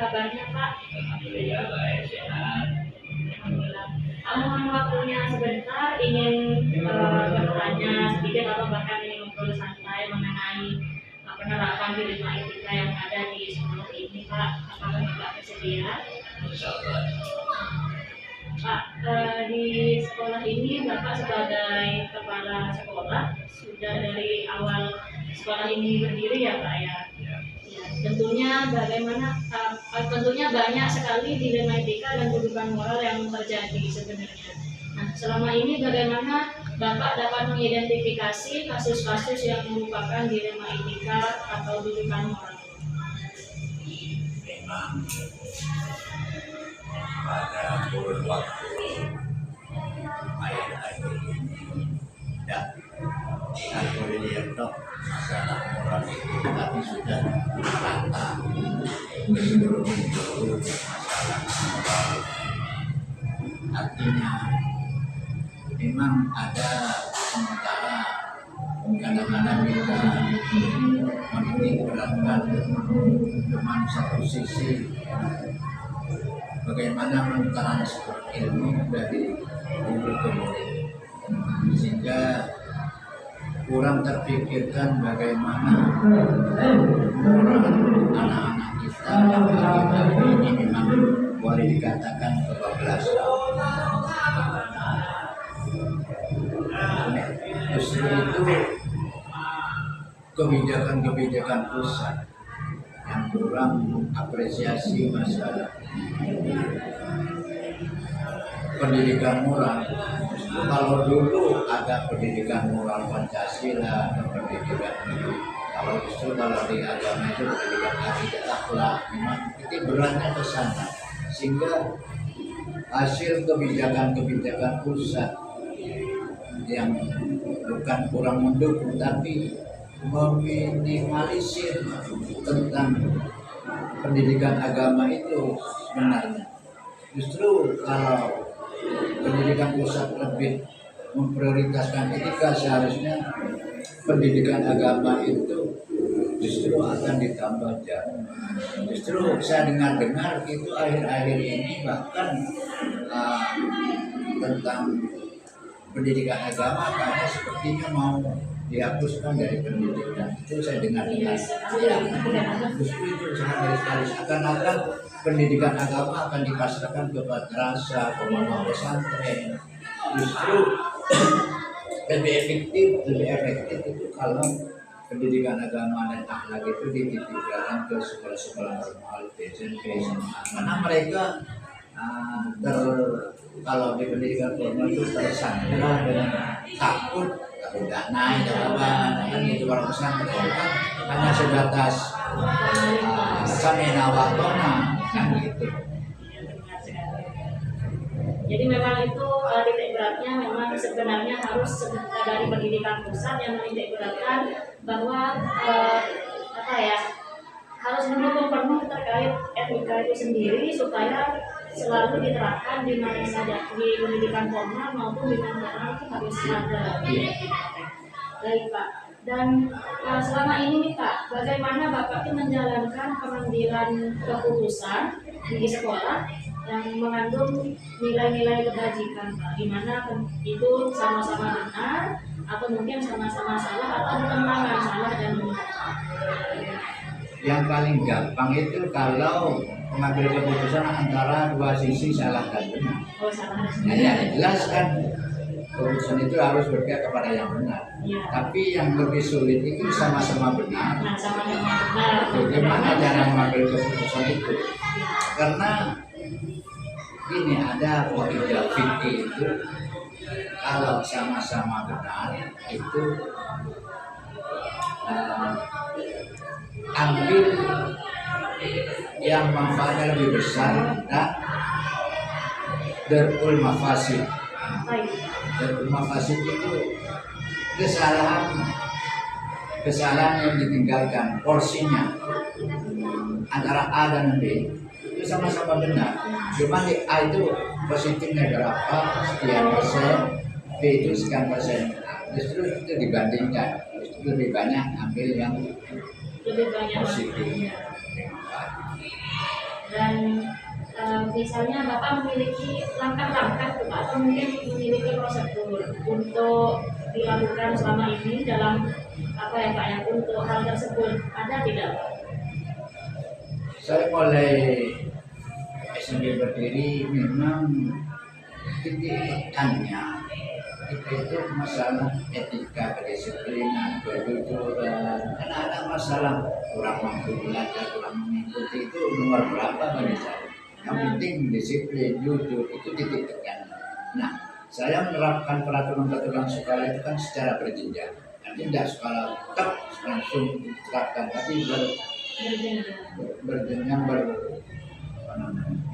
kabarnya Pak? Alhamdulillah baik, sehat. Alhamdulillah. Mohon waktunya sebentar, ingin bertanya sedikit atau bahkan ingin ngobrol santai mengenai penerapan Dharma Etika yang ada di sekolah ini Pak. Apakah Bapak bersedia? Insyaallah. Pak, di sekolah ini Bapak sebagai kepala sekolah sudah dari awal sekolah ini berdiri ya Pak ya. Ya. Ya, tentunya banyak sekali dilema etika dan kedudukan moral yang terjadi sebenarnya. Nah, selama ini bagaimana Bapak dapat mengidentifikasi kasus-kasus yang merupakan dilema etika atau kedudukan moral? Memang pada kurun waktu akhir-akhir ini tidak boleh lihat masalah moral itu, tapi sudah rata seluruh masalah moral. Artinya memang ada sementara kadang-kadang kita menitik beratkan cuma satu sisi, bagaimana mentransfer ilmu dari guru ke murid, sehingga kurang terpikirkan bagaimana moral anak-anak kita yang hari ini memang boleh dikatakan kebablasan. Justru itu kebijakan-kebijakan pusat yang kurang apresiasi masalah pendidikan moral. Kalau dulu ada pendidikan moral Pancasila, ada pendidikan kalau di agama itu pendidikan akidah akhlak, memang itu beratnya ke sana, sehingga hasil kebijakan-kebijakan pusat yang bukan kurang mendukung tapi meminimalisir tentang pendidikan agama itu sebenarnya. Justru kalau pendidikan pusat lebih memprioritaskan etika, seharusnya pendidikan agama itu justru akan ditambah jauh. Justru saya dengar itu akhir-akhir ini bahkan tentang pendidikan agama kayaknya sepertinya mau dihapuskan dari pendidikan. Itu saya dengar. Ya, justru itu sangat sekali. Akan pendidikan agama akan dipasrahkan ke madrasah, ke pondok pesantren. Justru lebih efektif itu kalau pendidikan agama dan akhlak itu dititipkan ke sekolah-sekolah normal, SMP, SMA. Karena mereka kalau di pendidikan formal itu tersandra dengan takut tidak naik kan itu. Kalau pesantren kan hanya sebatas samina wa ta'na kan gitu. Jadi memang itu titik beratnya memang sebenarnya harus dari pendidikan pusat yang menitik beratkan bahwa harus mendukung penuh terkait etika itu sendiri supaya selalu diterapkan di mana saja, di pendidikan formal maupun di non-formal itu harus ada. Baik Pak. Dan selama ini nih Pak, bagaimana Bapak itu menjalankan pengambilan keputusan di sekolah yang mengandung nilai-nilai kebajikan Pak, di mana itu sama-sama benar atau mungkin sama-sama salah atau bertentangan salah dan benar? Yang paling gampang itu kalau mengambil keputusan antara dua sisi salah dan benar. Oh, salah. Ya, jelas kan keputusan itu harus berpihak kepada yang benar. Ya. Tapi yang lebih sulit itu sama-sama benar. Nah, sama-sama benar. Bagaimana cara mengambil keputusan itu? Karena ini ada kaidah fikih itu, kalau sama-sama benar itu ambil yang manfaatnya lebih besar dan darul mafasid. Darul mafasid itu kesalahan yang ditinggalkan porsinya antara A dan B itu sama-sama benar. Cuma di A itu positifnya berapa sekian persen, B itu sekian persen. Justru itu dibandingkan, justru lebih banyak ambil yang Lebih banyak positif. Dan misalnya Bapak memiliki langkah-langkah tuh Pak, atau mungkin memiliki prosedur untuk dilakukan selama ini dalam apa ya Pak ya, untuk hal tersebut ada tidak Pak? Saya mulai SMP berdiri memang titik tekannya itu masalah etika, kedisiplinan, kejujuran. Anak-anak masalah kurang mampu belajar, kurang mengikuti itu nomor berapa bagi saya. Yang penting disiplin, jujur itu titik tekannya. Nah, saya menerapkan peraturan-peraturan sekolah itu kan secara berjenjang. Nanti tidak sekolah tetap langsung diterapkan, tapi berjenjang,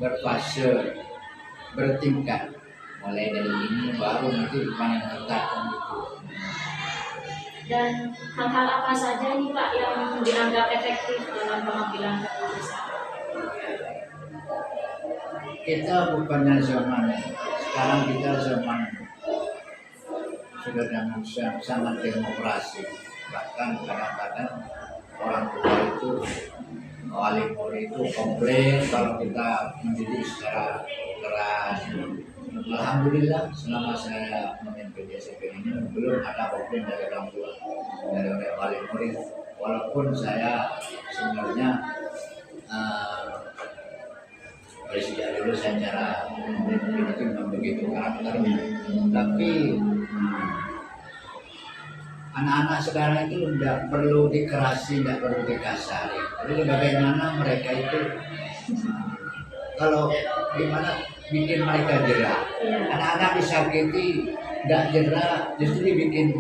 berfase, bertingkat. Mulai dari ini baru nanti panen ketat gitu. Dan hal-hal apa saja nih Pak yang dianggap efektif dalam pengambilan keputusan? Kita bukannya zaman sekarang, kita zaman sudah zaman sangat demokrasi. Bahkan kadang-kadang orang tua itu, wali murid itu komplain kalau kita mendidik secara keras. Alhamdulillah selama saya memimpin SMP ini belum ada komplain dari orang tua, dari wali murid. Walaupun saya sebenarnya dari sejak dulu saya cara memimpin itu memang begitu karakternya, tapi anak-anak sekarang itu tidak perlu dikerasi, tidak perlu dikasari. Jadi bagaimana mereka itu kalau gimana bikin mereka jerah. Anak-anak disakiti tidak jerah, justru dibikin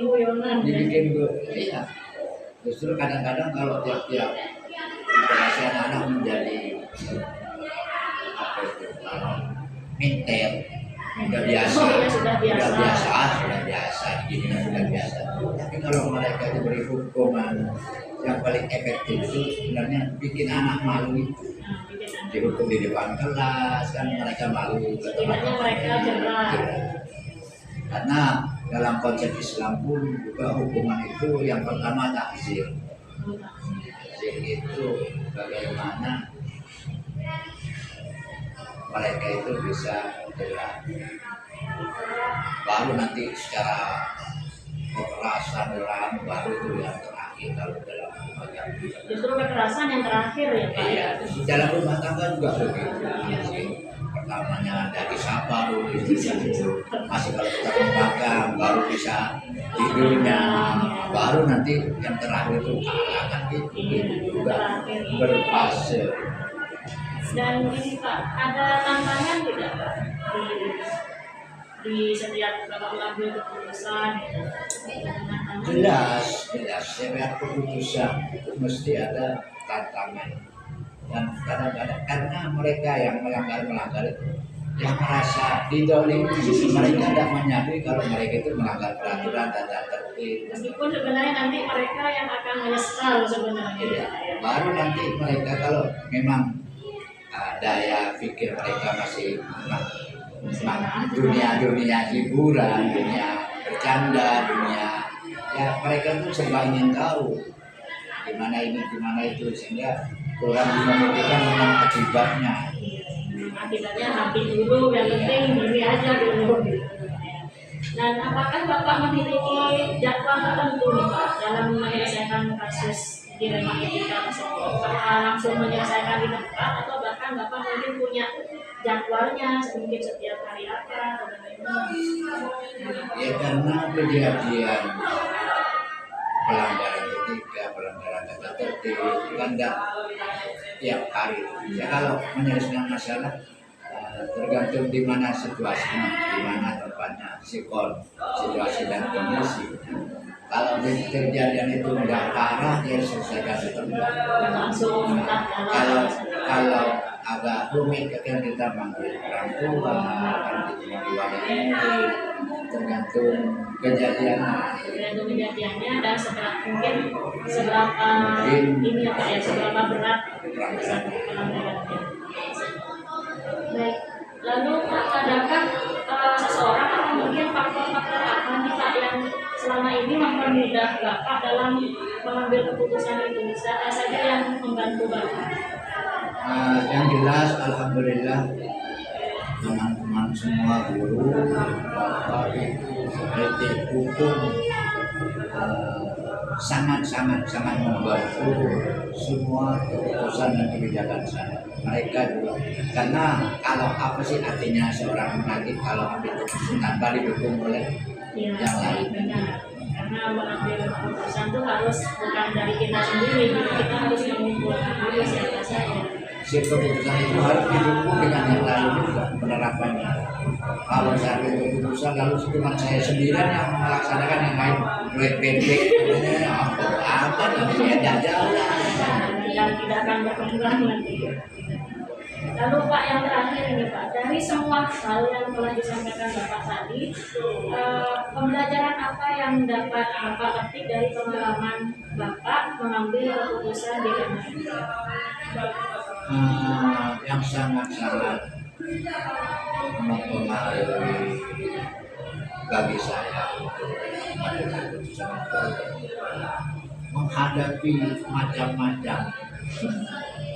guyonan. Iya. Justru kadang-kadang kalau tiap-tiap interaksi anak-anak menjadi apa itu, minter, sudah biasa, gini sudah biasa. Tapi kalau mereka diberi hukuman yang paling efektif itu sebenarnya bikin anak malu itu. Dihukum di depan kelas kan mereka malu ke teman-teman mereka jerah. Karena dalam konsep Islam pun juga hukuman itu yang pertama takzir. Takzir itu bagaimana mereka itu bisa jerah. Baru nanti secara kekerasan baru itu yang terakhir kalau dalam rumah tangga. Justru kekerasan yang terakhir ya Pak? Iya, dalam rumah tangga juga begitu. Pertamanya dari sapa dulu masih kalau kita makan baru bisa tidurnya, baru nanti yang terakhir itu kan gitu juga berfase. Dan ini Pak, ada tantangan tidak Pak di setiap Bapak mengambil keputusan? Jelas setiap keputusan itu mesti ada tantangan. Dan kadang-kadang karena mereka yang melanggar itu yang merasa didolimi, mereka tidak menyadari kalau mereka itu melanggar peraturan tata tertib. Meskipun sebenarnya nanti mereka yang akan menyesal sebenarnya. Ya, baru nanti mereka kalau memang daya pikir mereka masih dunia hiburan, dunia bercanda, dunia ya mereka tuh serba ingin tahu gimana ini gimana itu, sehingga kurang memikirkan tentang akibatnya. Akibatnya habis dulu, yang penting ini aja dulu. Dan apakah Bapak memiliki jadwal tertentu nih Pak dalam menyelesaikan kasus dilema etika tersebut? Apakah langsung menyelesaikan di tempat atau bahkan Bapak mungkin punya jadwalnya mungkin setiap hari apa atau bagaimana? Ya karena kejadian pelanggaran etika, pelanggaran tata tertib kan tiap hari. Ya kalau menyelesaikan masalah tergantung di mana situasinya, di mana tempatnya, situasi dan kondisi. Kalau kejadian itu nggak parah, ya selesaikan di tempat. Kalau agak rumit, kan kita manggil orang tua, kan kita manggil tergantung kejadiannya. Tergantung kejadiannya dan seberapa ini ya Pak ya, seberapa berat pelanggarannya. Baik, lalu adakah seseorang atau mungkin faktor-faktor apa nih Pak yang selama ini mempermudah Bapak dalam mengambil keputusan itu? Siapa saja yang membantu Bapak? Yang jelas alhamdulillah teman-teman semua guru, bapak ibu, pendidik hukum sangat membantu semua keputusan dan kebijakan saya. Mereka juga karena kalau apa sih artinya seorang penagih kalau ambil keputusan tanpa didukung oleh Iya, yang lain. benar. Karena mengambil keputusan itu harus bukan dari kita sendiri, jadi kita harus mengumpulkan dulu siapa saja. Si keputusan itu harus didukung dengan yang lain juga penerapannya. Kalau saya ambil keputusan lalu cuma saya sendirian yang melaksanakan, yang lain bebek apa namanya jalan. Dan tidak akan berkembang nanti. Lalu Pak, yang terakhir ini Pak, dari semua hal yang telah disampaikan Bapak tadi, pembelajaran apa yang dapat Bapak petik dari pengalaman Bapak mengambil keputusan di Kementerian? Yang sangat-sangat mempengaruhi bagi saya untuk mengambil keputusan itu menghadapi macam-macam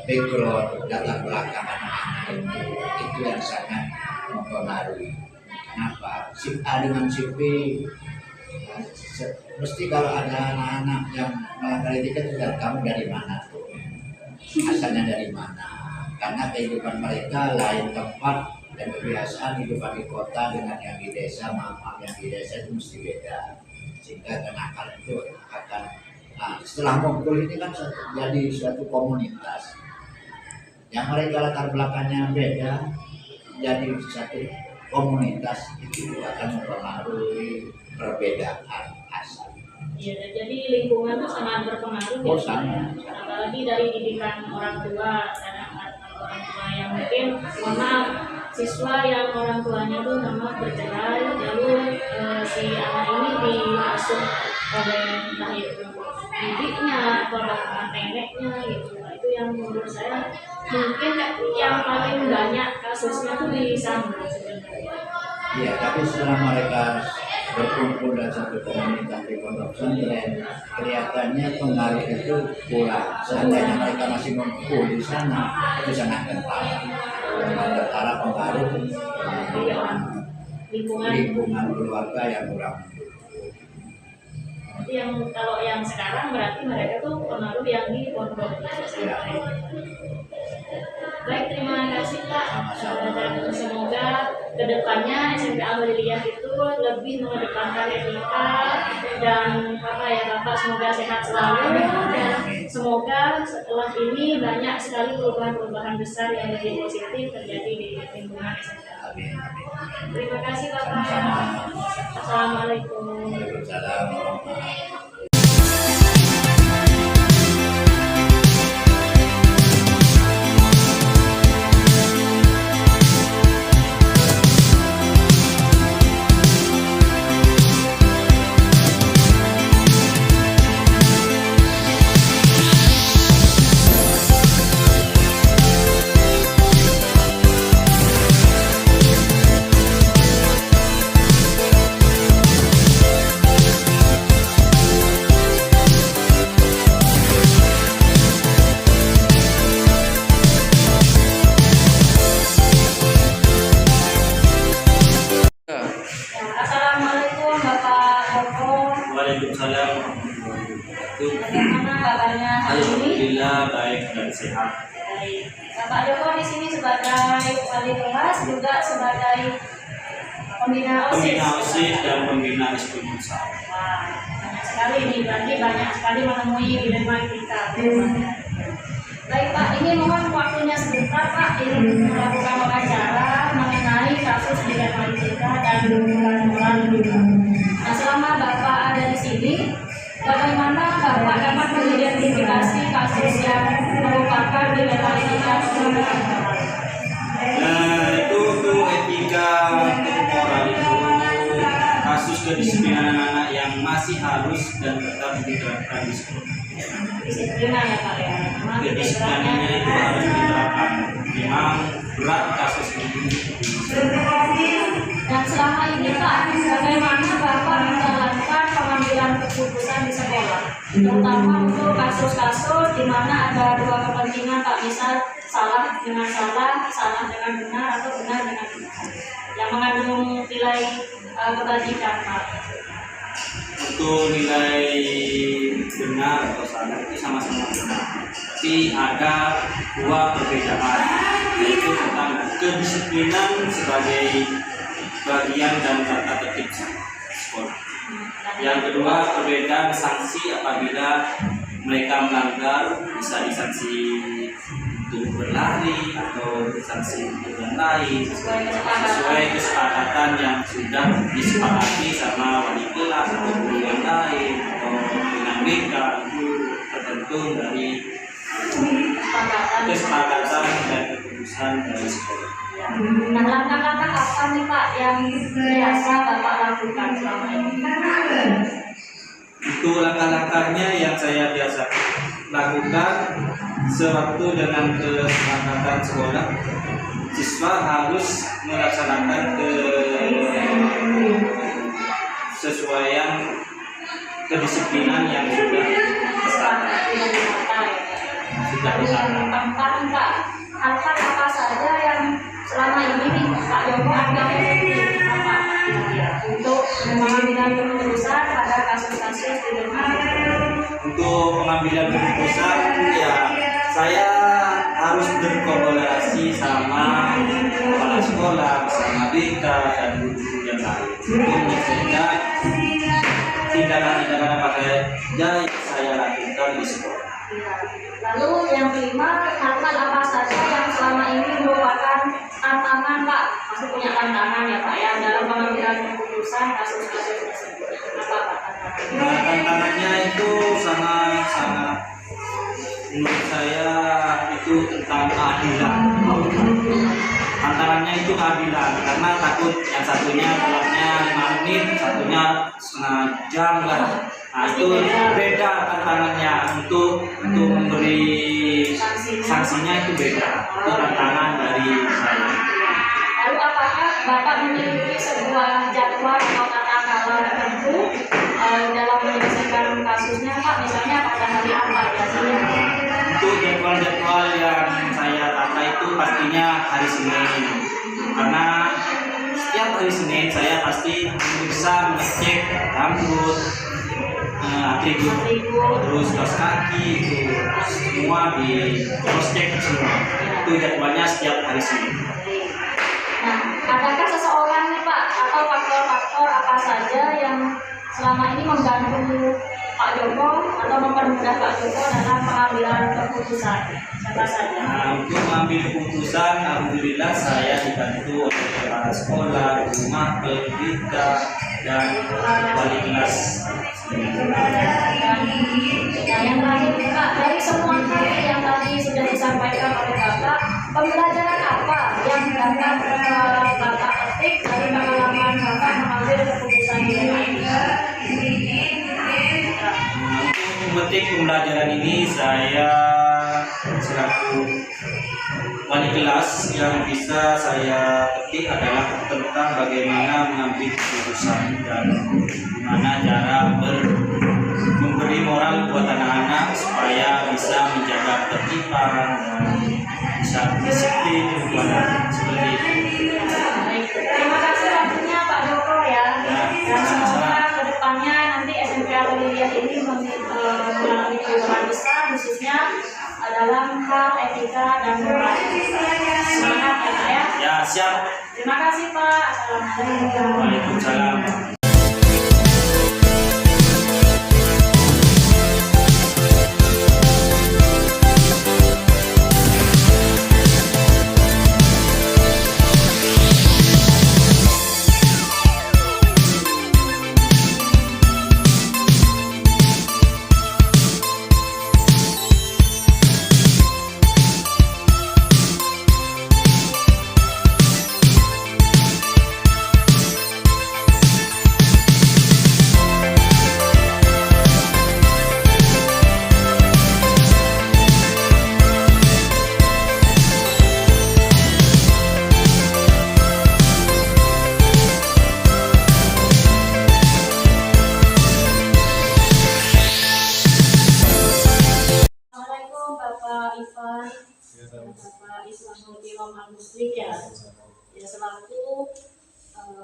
background latar belakang anak-anak itu yang sangat mempengaruhi. Kenapa? Sip A dengan sip B mesti kalau ada anak-anak yang melanggar etika juga kamu dari mana tuh? Asalnya dari mana? Karena kehidupan mereka lain tempat dan kebiasaan hidup di kota dengan yang di desa, maaf yang di desa itu mesti beda. Sehingga kenakalan itu akan setelah ngumpul ini kan jadi suatu komunitas yang mereka latar belakangnya beda, jadi satu komunitas itu akan mempengaruhi perbedaan asal. Iya, jadi lingkungan itu sangat berpengaruh. Oh, sangat. Apalagi dari didikan orang tua, karena orang tua yang mungkin, mohon maaf, siswa yang orang tuanya itu memang bercerai, lalu si anak ini diasuh oleh entah itu didiknya atau bahkan neneknya gitu. Nah, itu yang menurut saya mungkin yang paling banyak kasusnya tuh di sana sebenarnya. Iya, tapi setelah mereka berkumpul dalam satu komunitas di pondok pesantren, kelihatannya pengaruh itu kurang. Seandainya mereka masih mengumpul di sana, itu sangat kental. Antara pengaruh lingkungan keluarga yang kurang. Jadi yang kalau yang sekarang berarti mereka tuh pengaruh yang di pondok pesantren. Baik, terima kasih Pak. Dan semoga kedepannya SMP Al-Waliyah itu lebih mengedepankan etika dan Bapak semoga sehat selalu dan semoga setelah ini banyak sekali perubahan-perubahan besar yang lebih positif terjadi di lingkungan SMP Al-Waliyah. Terima kasih Bapak. Assalamualaikum. Waalaikumsalam. Assalamualaikum Bapak Joko. Waalaikumsalam. Bagaimana kabarnya hari ini? Alhamdulillah baik dan sehat. Baik. Bapak Joko di sini sebagai wali kelas juga sebagai pembina OSIS. Pembina OSIS dan pembina Istimusa. Wah, banyak sekali ini, berarti banyak sekali menemui dilema kita. Baik Pak, ini mohon waktunya sebentar Pak, ini melakukan wawancara mengenai kasus dilema kita dan bulan-bulan juga. Nah, selama Bapak ada di sini, bagaimana Bapak dapat mengidentifikasi kasus yang merupakan dilema kita? Nah, itu untuk etika untuk moral itu kasus kedisiplinan anak-anak yang masih halus dan tetap diterapkan di sekolah. Disiplinan ya Pak ya. Memang Kedisiplinannya itu harus diterapkan. Memang berat kasus ini. Dan selama ini Pak, bagaimana Bapak menjalankan pengambilan keputusan di sekolah, terutama untuk kasus-kasus di mana ada dua kepentingan Pak, misal salah dengan salah, salah dengan benar, atau benar dengan benar, yang mengandung nilai kebajikan, Pak. Untuk nilai benar atau salah itu sama-sama benar, tapi ada dua perbedaan, yaitu tentang kedisiplinan sebagai bagian dan tata tertib sekolah. Yang kedua, perbedaan sanksi apabila mereka melanggar, bisa disanksi untuk berlari atau sanksi untuk yang lain sesuai kesepakatan yang sudah disepakati sama wali kelas atau guru yang lain atau dengan BK, itu tertentu dari kesepakatan dan keputusan dari sekolah. Nah, langkah-langkah apa nih Pak yang biasa Bapak lakukan selama ini? Itu langkah-langkahnya yang saya biasa lakukan sewaktu dengan kesepakatan sekolah, siswa harus melaksanakan kesesuaian kedisiplinan yang sudah Keempat Pak, hal-hal apa saja yang selama ini Pak Joko anggap apa untuk mengambil keputusan pada kasus-kasus di rumah? Untuk pengambilan keputusan, ya saya harus berkolaborasi sama kepala sekolah, sama BK dan guru-guru yang lain untuk menyelesaikan tindakan-tindakan apa saja yang saya lakukan di sekolah. Lalu yang kelima, hal-hal apa saja yang selama ini merupakan tantangan Pak? Pasti punya tantangan ya Pak ya dalam pengambilan keputusan kasus-kasus tersebut. Apa Pak tantangannya? Nah, tantangannya itu sangat menurut saya itu tentang keadilan. Tantangannya itu keadilan karena takut yang satunya telatnya 5 menit, satunya setengah jam lah. Nah, itu beda tantangannya untuk memberi sanksinya itu beda. Itu tantangan dari saya. Lalu apakah Bapak memiliki sebuah jadwal atau tata kelola tertentu dalam menyelesaikan kasusnya Pak? Misalnya pada hari apa biasanya? Untuk jadwal-jadwal yang saya tata itu pastinya hari Senin, karena setiap hari Senin saya pasti bisa mengecek rambut, atribut, terus kaos kaki, itu semua di cross check semua. Itu jadwalnya setiap hari Senin. Nah, adakah seseorang nih Pak atau faktor-faktor apa saja yang selama ini membantu Pak Joko atau mempermudah Pak Joko dalam pengambilan keputusan? Siapa saja? Nah, untuk mengambil keputusan, alhamdulillah saya dibantu oleh kepala sekolah, guru mapel, BK, dan wali kelas. Nah, yang terakhir Pak, dari semua hal yang tadi sudah disampaikan oleh Bapak, pembelajaran apa yang dapat Bapak petik dari pengalaman Bapak mengambil keputusan di rumah ini? Untuk memetik pembelajaran ini, saya selaku wali kelas yang bisa saya petik adalah tentang bagaimana mengambil keputusan dan bagaimana cara memberi moral buat anak-anak supaya bisa menjaga ketertiban dan bisa disiplin seperti itu. Terima kasih waktunya Pak Joko ya. Dan semoga kedepannya nanti SMP Al-Liliyah ini mengalami perubahan besar khususnya dalam hal etika dan moral. Semangat ya Pak ya. Ya, siap. Terima kasih Pak. Assalamualaikum. Waalaikumsalam. Om Agustin ya, selaku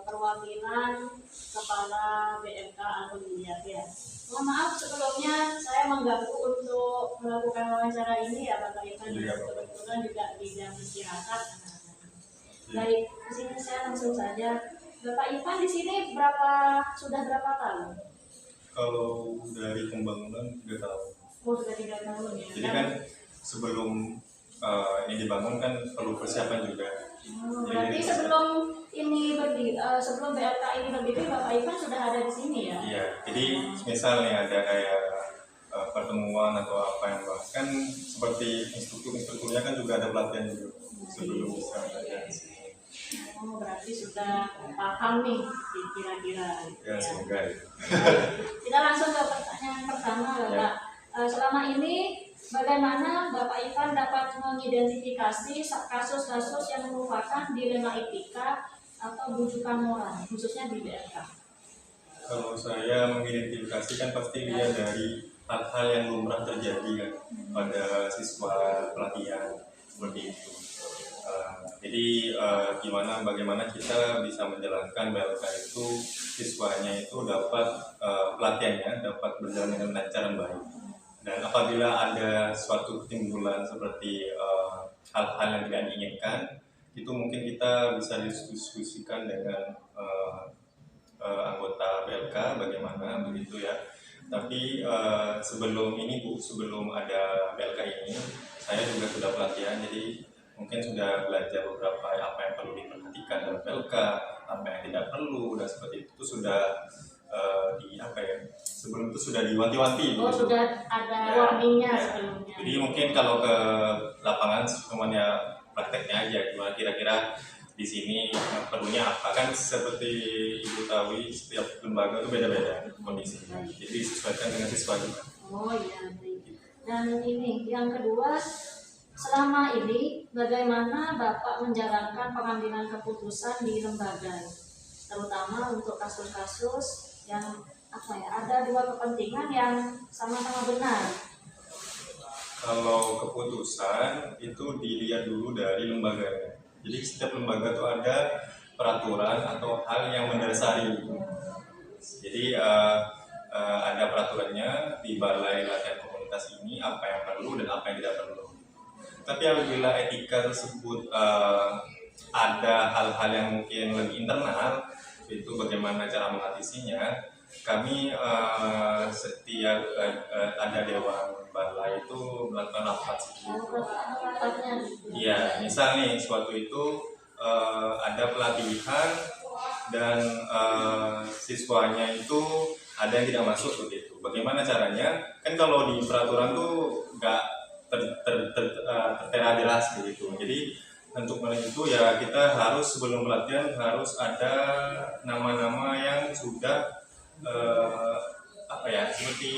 perwakilan Kepala BMK Alhamdulillah ya. Mohon maaf sebelumnya saya mengganggu untuk melakukan wawancara ini ya Bapak Ivan, kebetulan juga di jam istirahat. Baik, di sini saya langsung saja. Bapak Ivan di sini sudah berapa tahun? Kalau dari pembangunan 3 tahun. Oh, sudah 3 tahun ya. Jadi kan sebelum ini dibangun kan perlu persiapan juga. Berarti sebelum ini berdiri, sebelum BLK ini berdiri, Bapak Ivan sudah ada di sini ya? Iya. Jadi misalnya ada kayak pertemuan atau apa yang bahkan seperti instrukturnya kan juga ada pelatihan juga sebelum bisa ada di sini. Oh, berarti sudah paham nih kira-kira. Ya semoga ya. Kita langsung ke pertanyaan pertama, Bapak. Selama ini bagaimana Bapak Ivan dapat mengidentifikasi kasus-kasus yang merupakan dilema etika atau bujukan moral, khususnya di BMK? Kalau saya mengidentifikasi kan pasti lihat dari hal-hal yang lumrah terjadi kan pada siswa pelatihan seperti itu. Jadi bagaimana kita bisa menjalankan BLK itu siswanya itu dapat pelatihannya dapat berjalan dengan lancar dan baik. Dan apabila ada suatu timbulan seperti hal-hal yang tidak diinginkan, itu mungkin kita bisa diskusikan dengan anggota BLK bagaimana begitu ya. Tapi sebelum ada BLK ini, saya juga sudah pelatihan, jadi mungkin sudah belajar beberapa apa yang perlu diperhatikan dalam BLK, apa yang tidak perlu, dan seperti itu sudah sebelum itu sudah diwanti-wanti. Oh, gitu. sudah ada warningnya sebelumnya. Jadi mungkin kalau ke lapangan semuanya prakteknya aja, gimana kira-kira di sini perlunya apa, kan seperti Ibu tahu setiap lembaga itu beda-beda kondisinya, jadi disesuaikan dengan siswa juga. Oh iya, baik. Dan ini yang kedua, selama ini bagaimana Bapak menjalankan pengambilan keputusan di lembaga, terutama untuk kasus-kasus yang ada dua kepentingan yang sama-sama benar? Kalau keputusan itu dilihat dulu dari lembaganya. Jadi setiap lembaga itu ada peraturan atau hal yang mendasari. Jadi ada peraturannya di Balai Latihan Komunitas ini apa yang perlu dan apa yang tidak perlu. Tapi apabila etika tersebut ada hal-hal yang mungkin lebih internal, itu bagaimana cara mengatasinya. Kami setiap ada dewan balai itu melakukan rapat. Iya, misal nih suatu itu ada pelatihan dan siswanya itu ada yang tidak masuk begitu. Bagaimana caranya? Kan kalau di peraturan tuh nggak tertera jelas begitu. Jadi untuk melihat itu ya kita harus sebelum pelatihan harus ada nama-nama yang sudah seperti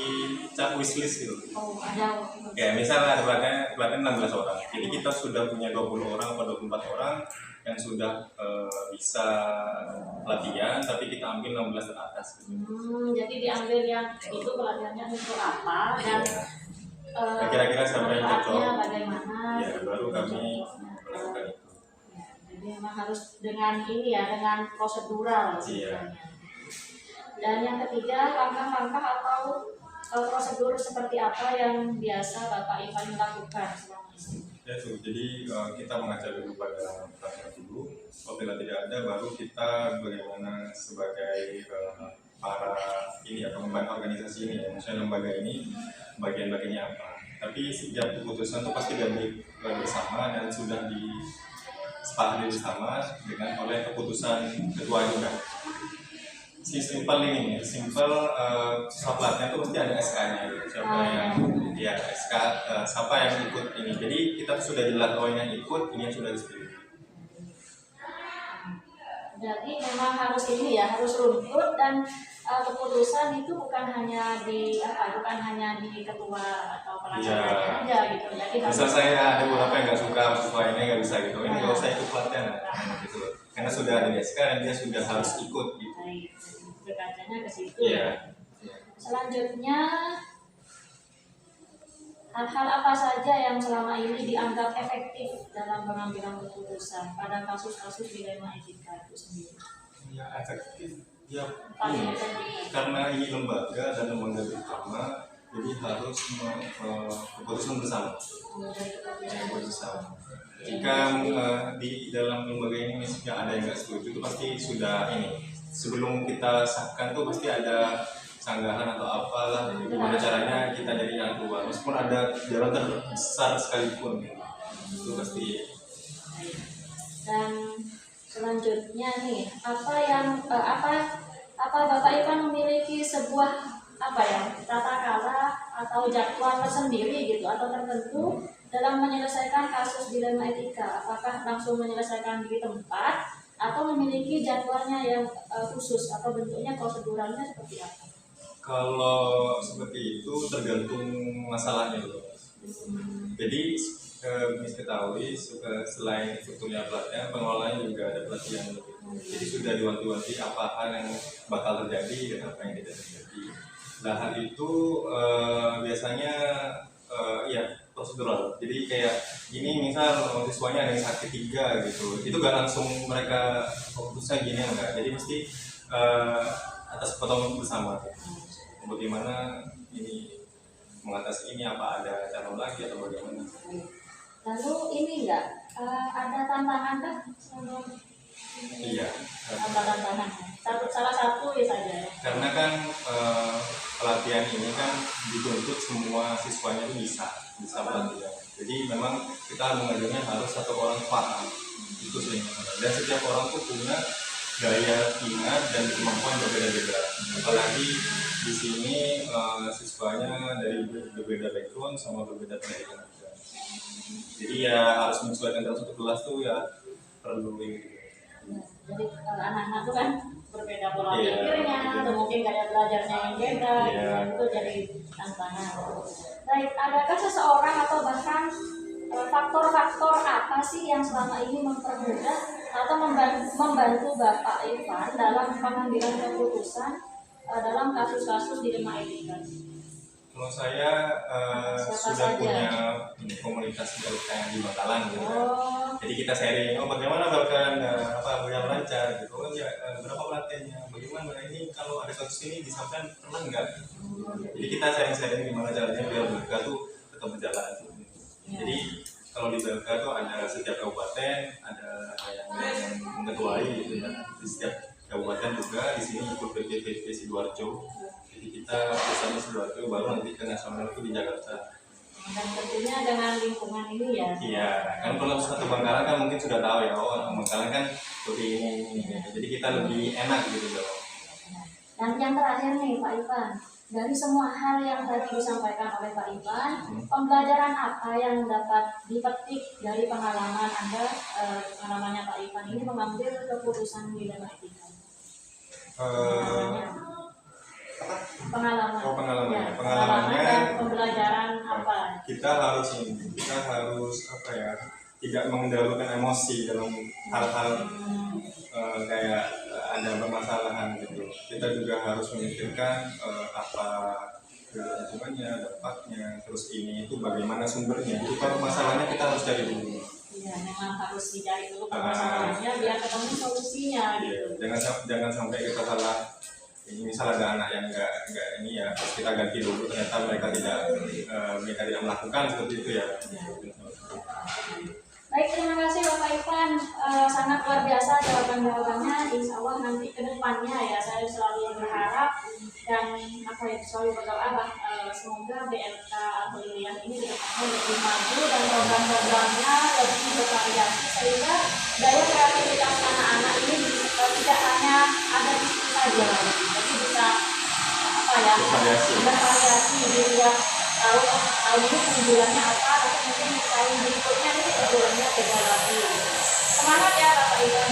wishlist gitu. Oh, ada. Ya, misalnya ada pelatihan 16 orang. Jadi kita sudah punya 20 orang atau 24 orang yang sudah bisa pelatihan, tapi kita ambil 16 ke atas. Jadi diambil yang itu pelatihannya untuk apa dan kira-kira siapa yang cocok? Bagaimana? Ya, baru kami melakukan itu. Ya, jadi memang harus dengan dengan prosedural sebenarnya. Dan yang ketiga, langkah-langkah atau prosedur seperti apa yang biasa Bapak Ivan lakukan selama ini? Ya tuh, jadi kita mengajak dulu pada pelatihan dulu. Apabila tidak ada, baru kita bagaimana sebagai para pengemban organisasi ini, maksudnya lembaga ini bagian-bagiannya apa. Tapi setiap keputusan itu pasti diambil bersama dan sudah disepakati bersama dengan oleh keputusan ketua juga. Simpel pelatihan itu pasti ada SK-nya gitu. Siapa yang ikut ini. Jadi kita sudah jelas yang ikut, ini yang sudah disetujui. Jadi memang harus harus runtut dan keputusan itu bukan hanya di ketua atau pelaksananya aja gitu. Jadi misal saya ada beberapa yang nggak suka mahasiswa ini nggak bisa gitu, ini kalau saya ikut pelatihan gitu, karena sudah ada di SK dan dia sudah harus ikut gitu. Berkacanya ke situ. Iya. Selanjutnya hal-hal apa saja yang selama ini dianggap efektif dalam pengambilan keputusan pada kasus-kasus dilema etika itu sendiri? Ya efektif ya Paling ini. efektif. Karena ini lembaga dan lembaga bersama, jadi harus keputusan bersama. Keputusan bersama. Jika di dalam lembaga ini misalnya ada yang nggak setuju, itu pasti sudah ini. Sebelum kita sahkan tuh pasti ada sanggahan atau apalah, gimana caranya kita jadi yang keluar. Meskipun ada jalan terbesar sekalipun, itu pasti. Dan selanjutnya nih, apa Bapak Ivan memiliki sebuah tata cara atau jadwal tersendiri gitu atau tertentu dalam menyelesaikan kasus dilema etika? Apakah langsung menyelesaikan di tempat atau memiliki jadwalnya yang khusus atau bentuknya proseduralnya seperti apa? Kalau seperti itu tergantung masalahnya loh. Jadi bisa ketahui selain sebetulnya pelatihan, pengelolanya juga ada pelatihan. Jadi sudah diwanti-wanti apa hal yang bakal terjadi dan apa yang tidak terjadi. Nah hal itu biasanya ya prosedural. Jadi kayak gini, misal siswanya ada yang sakit 3 gitu, itu gak langsung mereka fokusnya gini enggak. Jadi mesti atas pertemuan bersama. Bagaimana ini mengatasi ini, apa ada cara lagi atau bagaimana? Lalu ini enggak ada tantangan kah? Iya. Ada tantangan. Salah satu ya saja. Karena kan pelatihan ini kan dituntut semua siswanya itu bisa pelatihan. Jadi memang kita mengajarnya harus satu orang paham itu sebenarnya. Dan setiap orang tuh punya gaya ingat dan kemampuan berbeda-beda. Apalagi di sini siswanya dari berbeda background sama berbeda pendidikan. Jadi ya harus menyesuaikan dalam satu kelas tuh ya perlu ini. Jadi anak-anak itu kan berbeda pola pikirnya, atau mungkin gaya belajarnya yang beda, itu jadi tantangan. Baik, adakah seseorang atau bahkan faktor-faktor apa sih yang selama ini mempermudah atau membantu Bapak Ivan dalam pengambilan keputusan dalam kasus-kasus dilema etika? Kalau saya sudah saja? punya komunitas kayak di Bangkalan gitu. Oh. Jadi kita sharing, bagaimana bahkan berjalan lancar gitu. Berapa pelatihannya, bagaimana ini kalau ada kasus ini disampaikan pernah nggak? Jadi kita sharing gimana caranya biar BLK tuh tetap berjalan. Jadi kalau di BLK tuh ada setiap kabupaten ada yang mengetuai gitu ya. Di setiap kabupaten juga di sini ikut BPPT Sidoarjo. Jadi kita bersama Sidoarjo baru nanti ke nasional itu di Jakarta. Dan tentunya dengan lingkungan ini ya. Iya, kan kalau satu Bangkalan kan mungkin sudah tahu ya, Bangkalan kan seperti ini. Jadi kita lebih enak gitu loh. Dan yang terakhir nih Pak Ivan, dari semua hal yang tadi disampaikan oleh Pak Ivan, pembelajaran apa yang dapat dipetik dari pengalaman Anda, pengalamannya Pak Ivan ini mengambil keputusan dilema etika? Pengalamannya Pengalamannya dan pembelajaran apa? Kita harus tidak mengendalikan emosi dalam hal-hal kayak ada permasalahan gitu. Kita juga harus memikirkan apa hitungannya, dampaknya, terus ini itu bagaimana sumbernya. Jadi kalau masalahnya kita harus cari dulu. Iya, memang harus dicari dulu permasalahannya biar ketemu solusinya gitu. Jangan sampai kita salah. Ini misal ada anak yang enggak ini ya, terus kita ganti dulu, ternyata mereka tidak melakukan seperti itu ya. Baik, terima kasih Bapak Ivan, sangat luar biasa jawaban-jawabannya. Insya Allah nanti ke depannya ya saya selalu berharap dan selalu berdoa semoga BLK Al-Huliyah ini ke depannya lebih maju dan program-programnya lebih bervariasi sehingga daya kreativitas anak-anak ini tidak hanya ada di situ saja, jadi bisa bervariasi di luar tahun ini keunggulannya apa, atau mungkin tahun berikutnya ini keunggulannya beda lagi. Semangat ya Bapak Ivan.